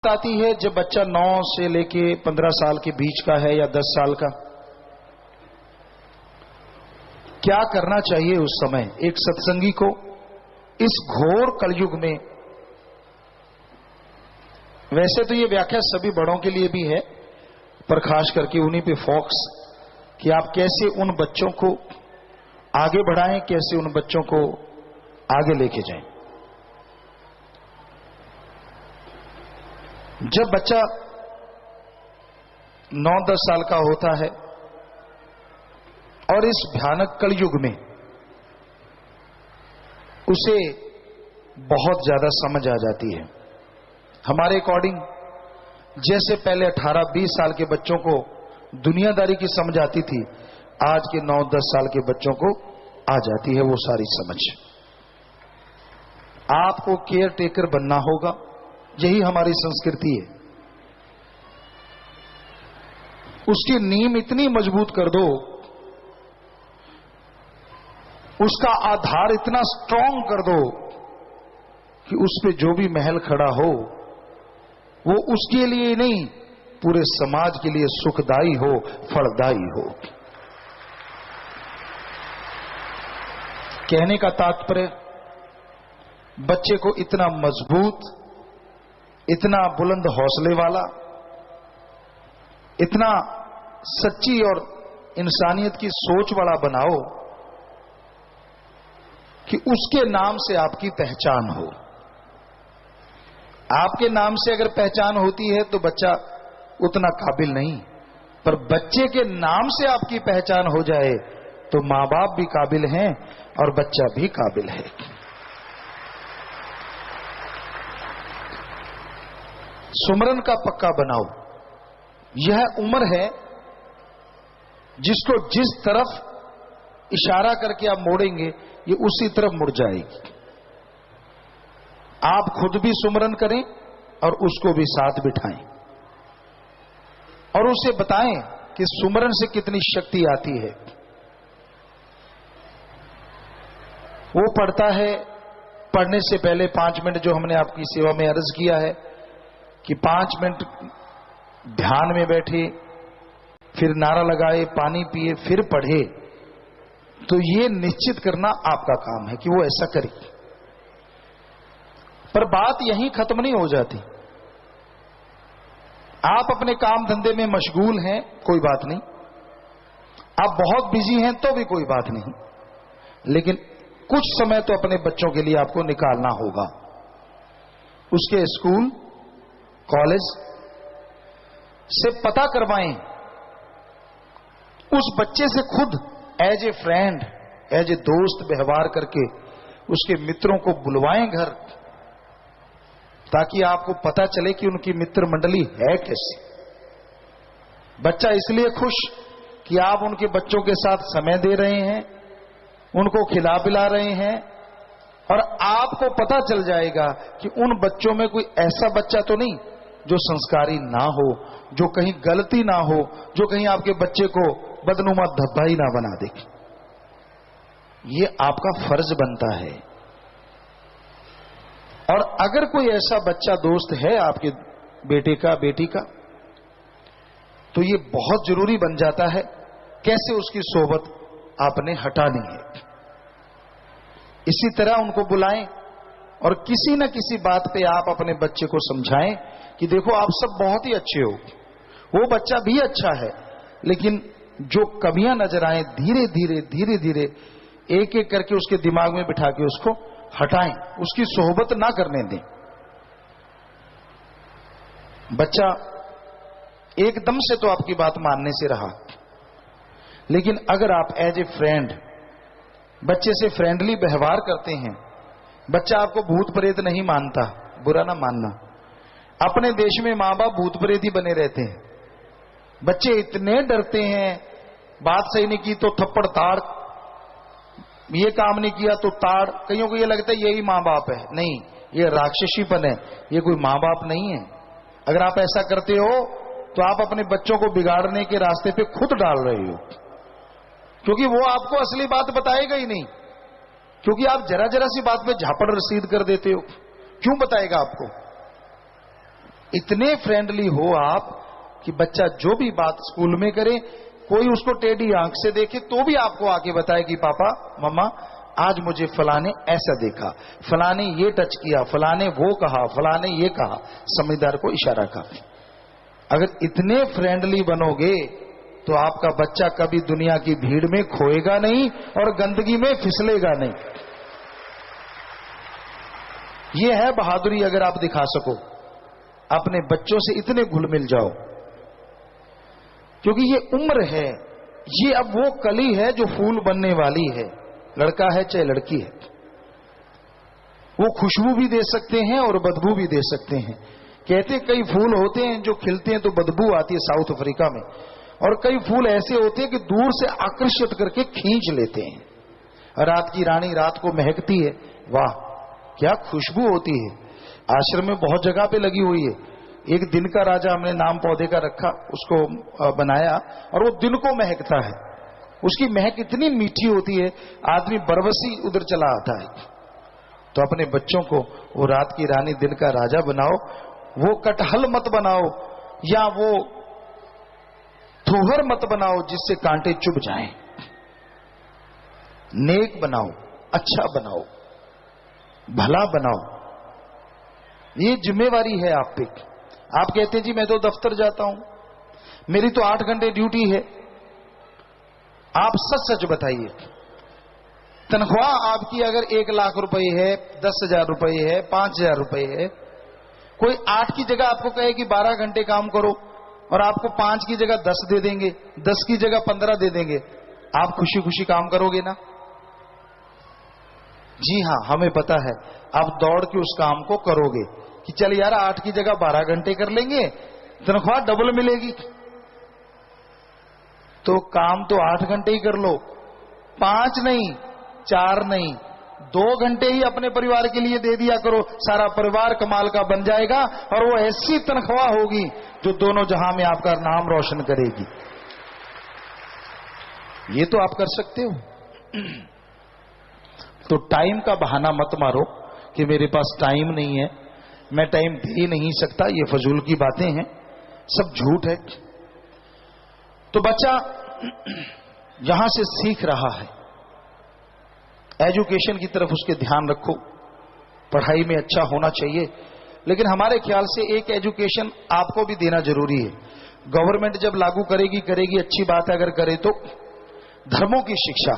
वक्त आती है जब बच्चा 9 से लेके 15 साल के बीच का है या 10 साल का। क्या करना चाहिए उस समय एक सत्संगी को इस घोर कलयुग में? वैसे तो ये व्याख्या सभी बड़ों के लिए भी है, पर खास करके उन्हीं पे फोकस कि आप कैसे उन बच्चों को आगे बढ़ाएं, कैसे उन बच्चों को आगे लेके जाएं। जब बच्चा 9-10 साल का होता है और इस भयानक कलयुग में उसे बहुत ज्यादा समझ आ जाती है। हमारे अकॉर्डिंग जैसे पहले 18-20 साल के बच्चों को दुनियादारी की समझ आती थी, आज के 9-10 साल के बच्चों को आ जाती है वो सारी समझ। आपको केयर टेकर बनना होगा, यही हमारी संस्कृति है। उसकी नींव इतनी मजबूत कर दो, उसका आधार इतना स्ट्रांग कर दो कि उस पे जो भी महल खड़ा हो वो उसके लिए नहीं, पूरे समाज के लिए सुखदाई हो, फलदायी हो। कहने का तात्पर्य, बच्चे को इतना मजबूत, इतना बुलंद हौसले वाला, इतना सच्ची और इंसानियत की सोच वाला बनाओ कि उसके नाम से आपकी पहचान हो। आपके नाम से अगर पहचान होती है तो बच्चा उतना काबिल नहीं, पर बच्चे के नाम से आपकी पहचान हो जाए तो मां बाप भी काबिल हैं और बच्चा भी काबिल है। सुमरन का पक्का बनाओ। यह उम्र है जिसको जिस तरफ इशारा करके आप मोड़ेंगे ये उसी तरफ मुड़ जाएगी। आप खुद भी सुमरन करें और उसको भी साथ बिठाएं और उसे बताएं कि सुमरन से कितनी शक्ति आती है। वो पढ़ता है, पढ़ने से पहले 5 मिनट जो हमने आपकी सेवा में अर्ज किया है कि 5 मिनट ध्यान में बैठे, फिर नारा लगाए, पानी पिए, फिर पढ़े, तो ये निश्चित करना आपका काम है कि वो ऐसा करे। पर बात यहीं खत्म नहीं हो जाती। आप अपने काम धंधे में मशगूल हैं, कोई बात नहीं, आप बहुत बिजी हैं तो भी कोई बात नहीं, लेकिन कुछ समय तो अपने बच्चों के लिए आपको निकालना होगा। उसके स्कूल कॉलेज से पता करवाएं, उस बच्चे से खुद as a friend, as a दोस्त व्यवहार करके उसके मित्रों को बुलवाएं घर, ताकि आपको पता चले कि उनकी मित्र मंडली है कैसी। बच्चा इसलिए खुश कि आप उनके बच्चों के साथ समय दे रहे हैं, उनको खिला पिला रहे हैं, और आपको पता चल जाएगा कि उन बच्चों में कोई ऐसा बच्चा तो नहीं जो संस्कारी ना हो, जो कहीं गलती ना हो, जो कहीं आपके बच्चे को बदनुमा धब्बा ही ना बना दे। ये आपका फर्ज बनता है। और अगर कोई ऐसा बच्चा दोस्त है आपके बेटे का, बेटी का, तो ये बहुत जरूरी बन जाता है कैसे उसकी सोबत आपने हटानी है। इसी तरह उनको बुलाएं और किसी न किसी बात पे आप अपने बच्चे को समझाएं कि देखो आप सब बहुत ही अच्छे हो, वो बच्चा भी अच्छा है, लेकिन जो कमियां नजर आए धीरे धीरे धीरे धीरे एक एक करके उसके दिमाग में बिठा के उसको हटाएं, उसकी सोहबत ना करने दें। बच्चा एकदम से तो आपकी बात मानने से रहा, लेकिन अगर आप एज ए फ्रेंड बच्चे से फ्रेंडली व्यवहार करते हैं, बच्चा आपको भूत प्रेत नहीं मानता, बुरा ना मानना। अपने देश में मां बाप भूत प्रेत ही बने रहते हैं। बच्चे इतने डरते हैं, बात सही नहीं की तो थप्पड़ ताड़, ये काम नहीं किया तो ताड़। कईयों को ये लगता है यही मां बाप है, नहीं, ये राक्षसीपन है, ये कोई मां बाप नहीं है। अगर आप ऐसा करते हो तो आप अपने बच्चों को बिगाड़ने के रास्ते पे खुद डाल रहे हो, क्योंकि वो आपको असली बात बताएगा ही नहीं, क्योंकि आप जरा जरा सी बात पे झापड़ रसीद कर देते हो। क्यों बताएगा आपको? इतने फ्रेंडली हो आप कि बच्चा जो भी बात स्कूल में करे, कोई उसको टेढ़ी आंख से देखे तो भी आपको आके बताए कि पापा मम्मा आज मुझे फलाने ऐसा देखा, फलाने ये टच किया, फलाने वो कहा, फलाने ये कहा, समझदार को इशारा का। अगर इतने फ्रेंडली बनोगे तो आपका बच्चा कभी दुनिया की भीड़ में खोएगा नहीं और गंदगी में फिसलेगा नहीं। यह है बहादुरी, अगर आप दिखा सको, अपने बच्चों से इतने घुल मिल जाओ। क्योंकि ये उम्र है, ये अब वो कली है जो फूल बनने वाली है, लड़का है चाहे लड़की है। वो खुशबू भी दे सकते हैं और बदबू भी दे सकते हैं। कहते कई फूल होते हैं जो खिलते हैं तो बदबू आती है साउथ अफ्रीका में, और कई फूल ऐसे होते हैं कि दूर से आकर्षित करके खींच लेते हैं। रात की रानी रात को महकती है, वाह क्या खुशबू होती है। आश्रम में बहुत जगह पे लगी हुई है। एक दिन का राजा हमने नाम पौधे का रखा, उसको बनाया, और वो दिन को महकता है। उसकी महक इतनी मीठी होती है, आदमी बरबसी उधर चला आता है। तो अपने बच्चों को वो रात की रानी दिन का राजा बनाओ। वो कटहल मत बनाओ या वो थोहर मत बनाओ जिससे कांटे चुभ जाएं। नेक बनाओ, अच्छा बनाओ, भला बनाओ। ये जिम्मेवारी है आप पे। आप कहते हैं जी मैं तो दफ्तर जाता हूं, मेरी तो 8 घंटे ड्यूटी है। आप सच सच बताइए, तनख्वाह आपकी अगर 1 लाख रुपए है, 10,000 रुपए है, 5,000 रुपए है, कोई 8 की जगह आपको कहे कि 12 घंटे काम करो और आपको 5 की जगह 10 दे देंगे, 10 की जगह 15 दे देंगे, आप खुशी खुशी काम करोगे ना? जी हां, हमें पता है आप दौड़ के उस काम को करोगे कि चल यार 8 की जगह 12 घंटे कर लेंगे, तनख्वाह डबल मिलेगी। तो काम तो 8 घंटे ही कर लो, 5 नहीं, 4 नहीं, 2 घंटे ही अपने परिवार के लिए दे दिया करो। सारा परिवार कमाल का बन जाएगा और वो ऐसी तनख्वाह होगी जो दोनों जहां में आपका नाम रोशन करेगी। ये तो आप कर सकते हो। तो टाइम का बहाना मत मारो कि मेरे पास टाइम नहीं है, मैं टाइम दे ही नहीं सकता। ये फजूल की बातें हैं, सब झूठ है। तो बच्चा यहां से सीख रहा है, एजुकेशन की तरफ उसके ध्यान रखो, पढ़ाई में अच्छा होना चाहिए। लेकिन हमारे ख्याल से एक एजुकेशन आपको भी देना जरूरी है। गवर्नमेंट जब लागू करेगी अच्छी बात है, अगर करे तो धर्मों की शिक्षा।